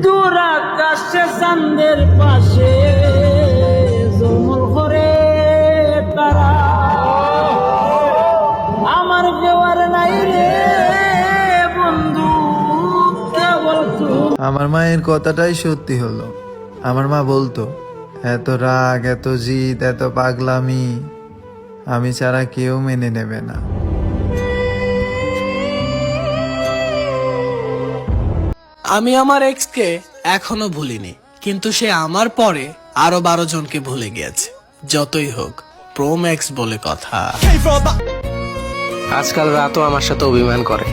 দূর আকাশে চাঁদের পাশে জলমল করে তারা, আমার দেওয়ার নাই রে বন্ধু কেবল তুমি। আমার মায়ের কথাটাই সত্যি হলো। আমার মা বলতো, এত রাগ, এত জিদ, এত পাগলামি আমি ছাড়া কেউ মেনে নেবে না। আমি আমার এক্সকে এখনো ভুলিনি, কিন্তু সে আমার পরে আরো 12 জনকে ভুলে গিয়েছে। যতই হোক, প্রোম এক্স বলে কথা। আজকাল রাতও আমার সাথে অভিমান করে,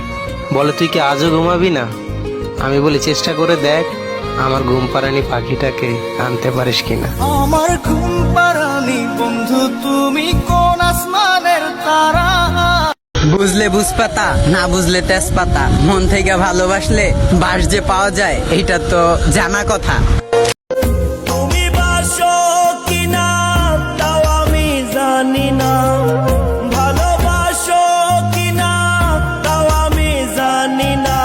বলে তুই কি আজও ঘুমাবি না? আমি বলি চেষ্টা করে দেখ আমার ঘুম পাড়ানি পাখিটাকে আনতে পারিস কিনা। আমার ঘুম পাড়ানি বন্ধু তুমি কোন আসমানের তারা। বুঝলে বুঝপাতা, না বুঝলে তেজপাতা। মন থেকে ভালোবাসলে বাস যে পাওয়া যায় এটা তো জানা কথা। তুমি বাসো কিনা তাও আমি জানি না, ভালোবাসো কিনা তাও আমি জানি না,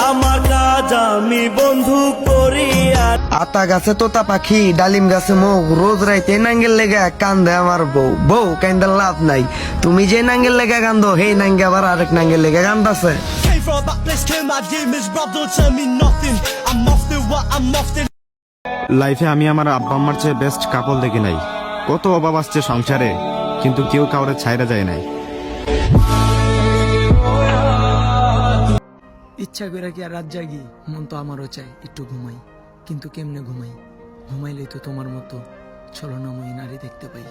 আমার কাজ আমি বন্ধু করি। আর আতা গাছে তোতা পাখি, ডালিম গাছে মৌ, রোজ রাইতে নাঙ্গেল লেগা কান্দে আমার বউ। বউ কান্দার লাভ নাই, তুমি যে নাঙ্গেল লেগা কান্দো সেই নাঙ্গে আবার আরেক নাঙ্গেল লেগা কান্দাছে। লাইফে আমি আমার আব্বা আম্মার চেয়ে বেস্ট কাপল দেখি নাই। কত অভাব আসছে সংসারে, কিন্তু কেউ কাউরে ছাইরা যায় নাই। ইচ্ছা করে কি আর রাত জাগি? মন তো আমারও চাই একটু ঘুমাই, কিন্তু কেমনে ঘুমাই? ঘুমাইলেই তো তোমার মতো ছলনাময়ী নারী দেখতে পাই।